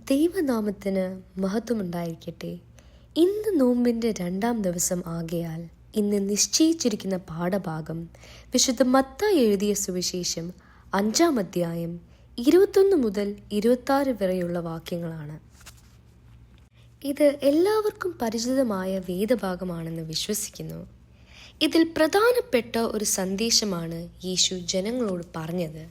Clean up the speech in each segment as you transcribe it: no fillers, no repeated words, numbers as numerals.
ദൈവനാമത്തിന് മഹത്വമുണ്ടായിരിക്കട്ടെ. ഇന്ന് നോമ്പിൻ്റെ 2-ാം ദിവസം ആകയാൽ ഇന്ന് നിശ്ചയിച്ചിരിക്കുന്ന പാഠഭാഗം വിശുദ്ധ മത്തായി എഴുതിയ സുവിശേഷം 5-ാം അധ്യായം 21 മുതൽ 26 വരെയുള്ള വാക്യങ്ങളാണ്. ഇത് എല്ലാവർക്കും പരിചിതമായ വേദഭാഗമാണെന്ന് വിശ്വസിക്കുന്നു. ഇതിൽ പ്രധാനപ്പെട്ട ഒരു സന്ദേശമാണ് യേശു ജനങ്ങളോട് പറഞ്ഞത്.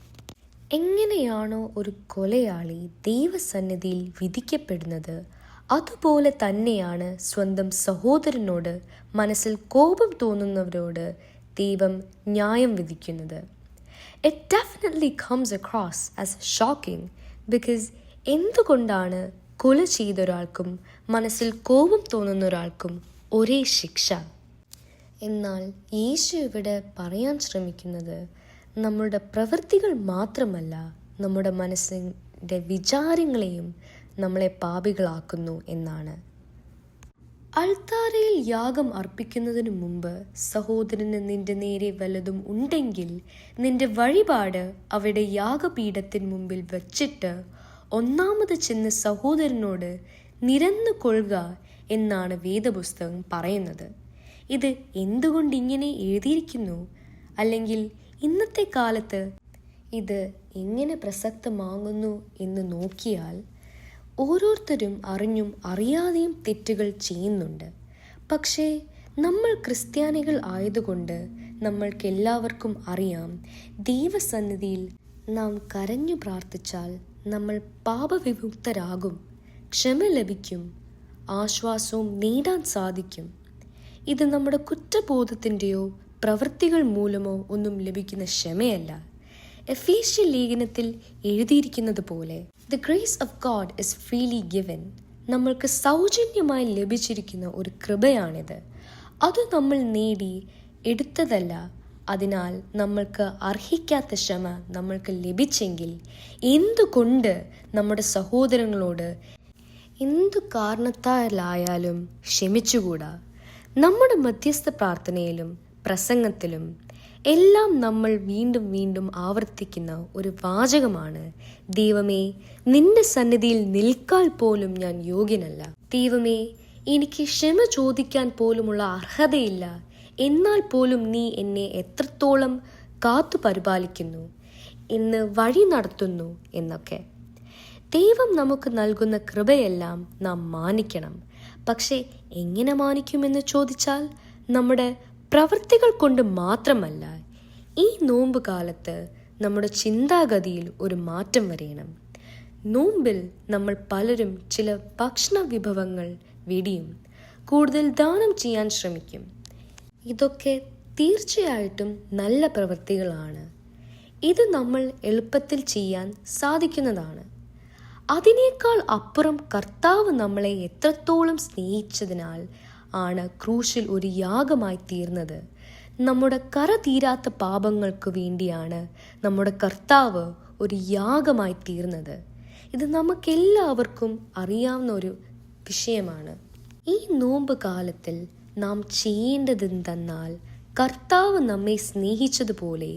എങ്ങനെയാണോ ഒരു കൊലയാളി ദൈവസന്നിധിയിൽ വിധിക്കപ്പെടുന്നത്, അതുപോലെ തന്നെയാണ് സ്വന്തം സഹോദരനോട് മനസ്സിൽ കോപം തോന്നുന്നവരോട് ദൈവം ന്യായം വിധിക്കുന്നത്. It definitely comes across as shocking because എന്തുകൊണ്ടാണ് കൊല ചെയ്ത ഒരാൾക്കും മനസ്സിൽ കോപം തോന്നുന്ന ഒരാൾക്കും ഒരേ ശിക്ഷ? എന്നാൽ യേശു ഇവിടെ പറയാൻ ശ്രമിക്കുന്നത് നമ്മളുടെ പ്രവൃത്തികൾ മാത്രമല്ല, നമ്മുടെ മനസ്സിൻ്റെ വിചാരങ്ങളെയും നമ്മളെ പാപികളാക്കുന്നു എന്നാണ്. അൾത്താരയിൽ യാഗം അർപ്പിക്കുന്നതിനു മുമ്പ് സഹോദരന് നിന്റെ നേരെ വല്ലതും ഉണ്ടെങ്കിൽ നിന്റെ വഴിപാട് അവിടെ യാഗപീഠത്തിന് മുമ്പിൽ വച്ചിട്ട് ഒന്നാമത് ചെന്ന് സഹോദരനോട് നിരന്നു കൊള്ളുക എന്നാണ് വേദപുസ്തകം പറയുന്നത്. ഇത് എന്തുകൊണ്ട് ഇങ്ങനെ എഴുതിയിരിക്കുന്നു? അല്ലെങ്കിൽ ഇന്നത്തെ കാലത്ത് ഇത് എങ്ങനെ പ്രസക്തമാകുന്നു എന്ന് നോക്കിയാൽ ഓരോരുത്തരും അറിഞ്ഞും അറിയാതെയും തെറ്റുകൾ ചെയ്യുന്നുണ്ട്. പക്ഷേ നമ്മൾ ക്രിസ്ത്യാനികൾ ആയതുകൊണ്ട് നമ്മൾക്കെല്ലാവർക്കും അറിയാം, ദൈവസന്നിധിയിൽ നാം കരഞ്ഞു പ്രാർത്ഥിച്ചാൽ നമ്മൾ പാപവിമുക്തരാകും, ക്ഷമ ലഭിക്കും, ആശ്വാസവും നേടാൻ സാധിക്കും. ഇത് നമ്മുടെ കുറ്റബോധത്തിൻ്റെയോ പ്രവൃത്തികൾ മൂലമോ ഒന്നും ലഭിക്കുന്ന ക്ഷമയല്ല. എഫേസ്യ ലേഖനത്തിൽ എഴുതിയിരിക്കുന്നത് പോലെ the grace of God is freely given. നമ്മൾക്ക് സൗജന്യമായി ലഭിച്ചിരിക്കുന്ന ഒരു കൃപയാണിത്. അത് നമ്മൾ നേടി എടുത്തതല്ല. അതിനാൽ നമ്മൾക്ക് അർഹിക്കാത്ത ക്ഷമ നമ്മൾക്ക് ലഭിച്ചെങ്കിൽ എന്തുകൊണ്ട് നമ്മുടെ സഹോദരങ്ങളോട് എന്തു കാരണത്താലായാലും ക്ഷമിച്ചുകൂടാ? നമ്മുടെ മധ്യസ്ഥ പ്രാർത്ഥനയിലും പ്രസംഗത്തിലും എല്ലാം നമ്മൾ വീണ്ടും വീണ്ടും ആവർത്തിക്കുന്ന ഒരു വാചകമാണ്, ദൈവമേ, നിന്റെ സന്നിധിയിൽ നിൽക്കാൻ പോലും ഞാൻ യോഗ്യനല്ല. ദൈവമേ, എനിക്ക് ക്ഷമ ചോദിക്കാൻ പോലുമുള്ള അർഹതയില്ല. എന്നാൽ പോലും നീ എന്നെ എത്രത്തോളം കാത്തു പരിപാലിക്കുന്നു, എന്ന് വഴി നടത്തുന്നു എന്നൊക്കെ. ദൈവം നമുക്ക് നൽകുന്ന കൃപയെല്ലാം നാം മാനിക്കണം. പക്ഷേ എങ്ങനെ മാനിക്കുമെന്ന് ചോദിച്ചാൽ നമ്മുടെ പ്രവൃത്തികൾ കൊണ്ട് മാത്രമല്ല. ഈ നോമ്പ് കാലത്ത് നമ്മുടെ ചിന്താഗതിയിൽ ഒരു മാറ്റം വരയണം. നോമ്പിൽ നമ്മൾ പലരും ചില ഭക്ഷണ വിഭവങ്ങൾ വെടിയും കൂടുതൽ ദാനം ചെയ്യാൻ ശ്രമിക്കും. ഇതൊക്കെ തീർച്ചയായിട്ടും നല്ല പ്രവൃത്തികളാണ്. ഇത് നമ്മൾ എളുപ്പത്തിൽ ചെയ്യാൻ സാധിക്കുന്നതാണ്. അതിനേക്കാൾ അപ്പുറം കർത്താവ് നമ്മളെ എത്രത്തോളം സ്നേഹിച്ചതിനാൽ ആണ് ക്രൂശിൽ ഒരു യാഗമായി തീർന്നത്. നമ്മുടെ കര തീരാത്ത പാപങ്ങൾക്ക് വേണ്ടിയാണ് നമ്മുടെ കർത്താവ് ഒരു യാഗമായി തീർന്നത്. ഇത് നമുക്കെല്ലാവർക്കും അറിയാവുന്ന ഒരു വിഷയമാണ്. ഈ നോമ്പ് കാലത്തിൽ നാം ചെയ്യേണ്ടതെന്തെന്നാൽ, കർത്താവ് നമ്മെ സ്നേഹിച്ചതുപോലെ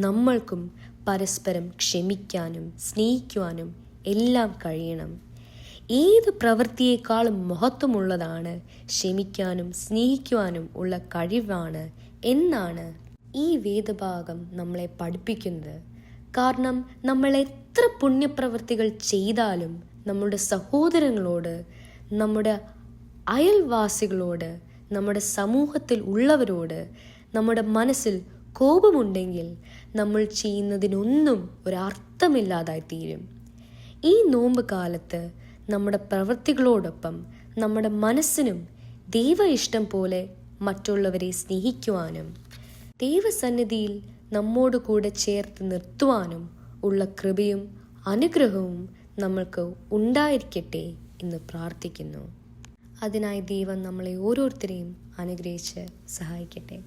നമ്മൾക്കും പരസ്പരം ക്ഷമിക്കാനും സ്നേഹിക്കുവാനും എല്ലാം കഴിയണം. ഏത് പ്രവൃത്തിയേക്കാളും മഹത്വമുള്ളതാണ് ക്ഷമിക്കാനും സ്നേഹിക്കുവാനും ഉള്ള കഴിവാണ് എന്നാണ് ഈ വേദഭാഗം നമ്മളെ പഠിപ്പിക്കുന്നത്. കാരണം നമ്മൾ എത്ര പുണ്യപ്രവൃത്തികൾ ചെയ്താലും നമ്മുടെ സഹോദരങ്ങളോട്, നമ്മുടെ അയൽവാസികളോട്, നമ്മുടെ സമൂഹത്തിൽ ഉള്ളവരോട് നമ്മുടെ മനസ്സിൽ കോപമുണ്ടെങ്കിൽ നമ്മൾ ചെയ്യുന്നതിനൊന്നും ഒരർത്ഥമില്ലാതായി തീരും. ഈ നോമ്പ് കാലത്ത് നമ്മുടെ പ്രവൃത്തികളോടൊപ്പം നമ്മുടെ മനസ്സിനും ദൈവ ഇഷ്ടം പോലെ മറ്റുള്ളവരെ സ്നേഹിക്കുവാനും ദൈവസന്നിധിയിൽ നമ്മോട് കൂടെ ചേർത്ത് നിർത്തുവാനും ഉള്ള കൃപയും അനുഗ്രഹവും നമ്മൾക്ക് ഉണ്ടായിരിക്കട്ടെ എന്ന് പ്രാർത്ഥിക്കുന്നു. അതിനായി ദൈവം നമ്മളെ ഓരോരുത്തരെയും അനുഗ്രഹിച്ച് സഹായിക്കട്ടെ.